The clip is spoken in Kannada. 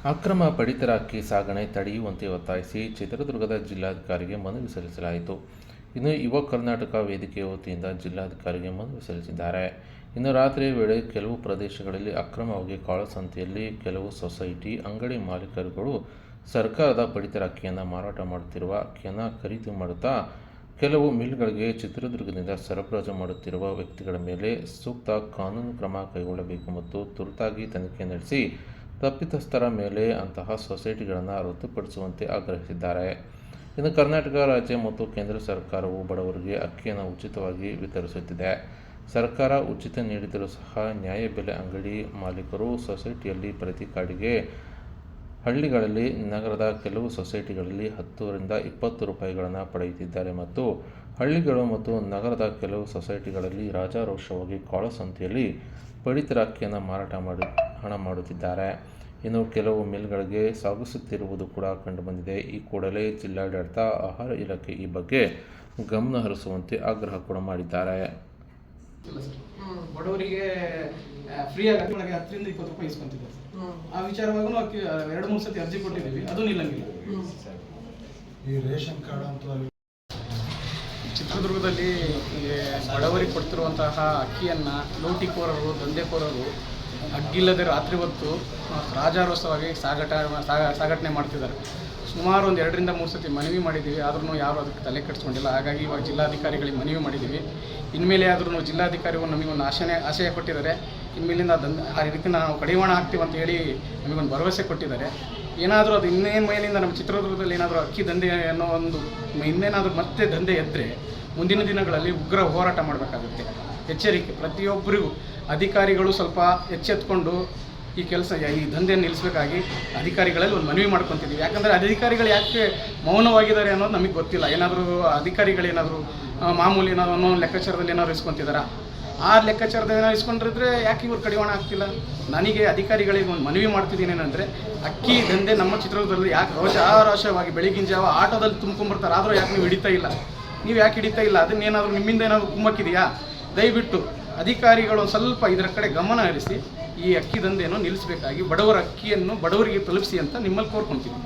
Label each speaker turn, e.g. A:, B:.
A: ಅಕ್ರಮ ಪಡಿತರ ಅಕ್ಕಿ ಸಾಗಣೆ ತಡೆಯುವಂತೆ ಒತ್ತಾಯಿಸಿ ಚಿತ್ರದುರ್ಗದ ಜಿಲ್ಲಾಧಿಕಾರಿಗೆ ಮನವಿ ಸಲ್ಲಿಸಲಾಯಿತು. ಇನ್ನು ಯುವ ಕರ್ನಾಟಕ ವೇದಿಕೆಯ ವತಿಯಿಂದ ಜಿಲ್ಲಾಧಿಕಾರಿಗೆ ಮನವಿ ಸಲ್ಲಿಸಿದ್ದಾರೆ. ಇನ್ನು ರಾತ್ರಿಯ ವೇಳೆ ಕೆಲವು ಪ್ರದೇಶಗಳಲ್ಲಿ ಅಕ್ರಮವಾಗಿ ಕಾಳಸಂತೆಯಲ್ಲಿ ಕೆಲವು ಸೊಸೈಟಿ ಅಂಗಡಿ ಮಾಲೀಕರುಗಳು ಸರ್ಕಾರದ ಪಡಿತರ ಅಕ್ಕಿಯನ್ನು ಮಾರಾಟ ಮಾಡುತ್ತಿರುವ ಅಕ್ಕಿಯನ್ನು ಖರೀದಿ ಮಾಡುತ್ತಾ ಕೆಲವು ಮಿಲ್ಗಳಿಗೆ ಚಿತ್ರದುರ್ಗದಿಂದ ಸರಬರಾಜು ಮಾಡುತ್ತಿರುವ ವ್ಯಕ್ತಿಗಳ ಮೇಲೆ ಸೂಕ್ತ ಕಾನೂನು ಕ್ರಮ ಕೈಗೊಳ್ಳಬೇಕು ಮತ್ತು ತುರ್ತಾಗಿ ತನಿಖೆ ನಡೆಸಿ ತಪ್ಪಿತಸ್ಥರ ಮೇಲೆ ಅಂತಹ ಸೊಸೈಟಿಗಳನ್ನು ರದ್ದುಪಡಿಸುವಂತೆ ಆಗ್ರಹಿಸಿದ್ದಾರೆ. ಇನ್ನು ಕರ್ನಾಟಕ ರಾಜ್ಯ ಮತ್ತು ಕೇಂದ್ರ ಸರ್ಕಾರವು ಬಡವರಿಗೆ ಅಕ್ಕಿಯನ್ನು ಉಚಿತವಾಗಿ ವಿತರಿಸುತ್ತಿದೆ. ಸರ್ಕಾರ ಉಚಿತ ನೀಡಿದರೂ ಸಹ ನ್ಯಾಯಬೆಲೆ ಅಂಗಡಿ ಮಾಲೀಕರು ಸೊಸೈಟಿಯಲ್ಲಿ ಪ್ರತಿ ಕಾರ್ಡಿಗೆ ಹಳ್ಳಿಗಳಲ್ಲಿ ನಗರದ ಕೆಲವು ಸೊಸೈಟಿಗಳಲ್ಲಿ 10 ರಿಂದ 20 ರೂಪಾಯಿಗಳನ್ನು ಪಡೆಯುತ್ತಿದ್ದಾರೆ ಮತ್ತು ಹಳ್ಳಿಗಳು ಮತ್ತು ನಗರದ ಕೆಲವು ಸೊಸೈಟಿಗಳಲ್ಲಿ ರಾಜಾರೋಷವಾಗಿ ಕಾಳಸಂತೆಯಲ್ಲಿ ಪಡಿತರ ಅಕ್ಕಿಯನ್ನು ಮಾರಾಟ ಮಾಡಿ ಹಣ ಮಾಡುತ್ತಿದ್ದಾರೆ. ಇನ್ನು ಕೆಲವು ಮಿಲ್ಗಳಿಗೆ ಸಾಗಿಸುತ್ತಿರುವುದು ಕೂಡ ಕಂಡುಬಂದಿದೆ. ಈ ಕೂಡಲೇ ಜಿಲ್ಲಾಡಳಿತ, ಆಹಾರ ಇಲಾಖೆ ಈ ಬಗ್ಗೆ ಗಮನ ಹರಿಸುವಂತೆ ಆಗ್ರಹ ಕೂಡ ಮಾಡಿದ್ದಾರೆ.
B: ಬಡವರಿಗೆ ಫ್ರೀಯಾಗಿ 10 ರಿಂದ 20 ರೂಪಾಯಿ ಇಸ್ಕೊಂತಿದ್ದಾರೆ. ಆ ವಿಚಾರವಾಗೂ 2-3 ಸತಿ ಅರ್ಜಿ ಕೊಟ್ಟಿದ್ದೀವಿ, ಅದು ನಿಲ್ಲಂಗಿಲ್ಲ.
C: ಈ ರೇಷನ್ ಕಾರ್ಡ್ ಅಂತ
B: ಚಿತ್ರದುರ್ಗದಲ್ಲಿ ಬಡವರಿಗೆ ಕೊಡ್ತಿರುವಂತಹ ಅಕ್ಕಿಯನ್ನು ಲೂಟಿಕೋರರು, ದಂಧೆಕೋರರು ಅಡ್ಡಿಲ್ಲದೆ ರಾತ್ರಿ ಹೊತ್ತು ರಾಜಾರೋಷವಾಗಿ ಸಾಗಣೆ ಮಾಡ್ತಿದ್ದಾರೆ. ಸುಮಾರು ಒಂದು 2 ರಿಂದ 3 ಸತಿ ಮನವಿ ಮಾಡಿದ್ದೀವಿ, ಆದ್ರೂ ಯಾರು ಅದಕ್ಕೆ ತಲೆ ಕೆಡಿಸ್ಕೊಂಡಿಲ್ಲ. ಹಾಗಾಗಿ ಇವಾಗ ಜಿಲ್ಲಾಧಿಕಾರಿಗಳಿಗೆ ಮನವಿ ಮಾಡಿದ್ದೀವಿ. ಇನ್ಮೇಲೆ ಆದ್ರೂ ಜಿಲ್ಲಾಧಿಕಾರಿಗಳು ನಮಗೊಂದು ಆಶಯ ಕೊಟ್ಟಿದ್ದಾರೆ. ಇನ್ಮೇಲಿಂದ ಆ ರೀತಿ ನಾವು ಕಡಿವಾಣ ಹಾಕ್ತೀವಿ ಅಂತ ಹೇಳಿ ನಮಗೊಂದು ಭರವಸೆ ಕೊಟ್ಟಿದ್ದಾರೆ. ಏನಾದರೂ ಅದು ಇನ್ನೇನು ಮೇಲಿಂದ ನಮ್ಮ ಚಿತ್ರದುರ್ಗದಲ್ಲಿ ಏನಾದರೂ ಅಕ್ಕಿ ದಂಧೆ ಅನ್ನೋ ಒಂದು ಇನ್ನೇನಾದರೂ ಮತ್ತೆ ದಂಧೆ ಎದ್ದರೆ ಮುಂದಿನ ದಿನಗಳಲ್ಲಿ ಉಗ್ರ ಹೋರಾಟ ಮಾಡಬೇಕಾಗುತ್ತೆ. ಎಚ್ಚರಿಕೆ ಪ್ರತಿಯೊಬ್ಬರಿಗೂ ಅಧಿಕಾರಿಗಳು ಸ್ವಲ್ಪ ಎಚ್ಚೆತ್ಕೊಂಡು ಈ ದಂಧೆಯನ್ನು ನಿಲ್ಲಿಸಬೇಕಾಗಿ ಅಧಿಕಾರಿಗಳಲ್ಲಿ ಒಂದು ಮನವಿ ಮಾಡ್ಕೊತಿದ್ದೀವಿ. ಯಾಕಂದರೆ ಅಧಿಕಾರಿಗಳು ಯಾಕೆ ಮೌನವಾಗಿದ್ದಾರೆ ಅನ್ನೋದು ನಮಗೆ ಗೊತ್ತಿಲ್ಲ. ಏನಾದರೂ ಅಧಿಕಾರಿಗಳೇನಾದರೂ ಮಾಮೂಲಿ ಅನ್ನೋ ಲೆಕ್ಕಾಚಾರದಲ್ಲಿ ಏನಾದ್ರು ಇಸ್ಕೊತಿದ್ದಾರಾ? ಆ ಲೆಕ್ಕಾಚಾರದಲ್ಲಿ ಏನಾದ್ರು ಇಸ್ಕೊಂಡಿದ್ರೆ ಯಾಕೆ ಇವ್ರು ಕಡಿವಾಣ ಆಗ್ತಿಲ್ಲ? ನನಗೆ ಅಧಿಕಾರಿಗಳಿಗೆ ಒಂದು ಮನವಿ ಮಾಡ್ತಿದ್ದೀನಿ ಏನಂದರೆ, ಅಕ್ಕಿ ದಂಧೆ ನಮ್ಮ ಚಿತ್ರದುರ್ಗದಲ್ಲಿ ಯಾಕೆ ರೋಷಾರೋಷವಾಗಿ ಬೆಳಗಿನ ಜಾವ ಆಟೋದಲ್ಲಿ ತುಂಬ್ಕೊಂಡ್ಬರ್ತಾರೆ, ಆದರೂ ಯಾಕೆ ನೀವು ಹಿಡಿತಾ ಇಲ್ಲ? ನೀವು ಯಾಕೆ ಹಿಡಿತಾ ಇಲ್ಲ? ಅದನ್ನೇನಾದರೂ ನಿಮ್ಮಿಂದ ಏನಾದರೂ ಕುಮ್ಮಕ್ಕಿದೆಯಾ? ದಯವಿಟ್ಟು ಅಧಿಕಾರಿಗಳು ಒಂದು ಸ್ವಲ್ಪ ಇದರ ಕಡೆ ಗಮನ ಹರಿಸಿ ಈ ಅಕ್ಕಿ ದಂಧೆಯನ್ನು ನಿಲ್ಲಿಸಬೇಕಾಗಿ ಬಡವರ ಅಕ್ಕಿಯನ್ನು ಬಡವರಿಗೆ ತಲುಪಿಸಿ ಅಂತ ನಿಮ್ಮಲ್ಲಿ ಕೋರ್ಕೊಳ್ತೀವಿ.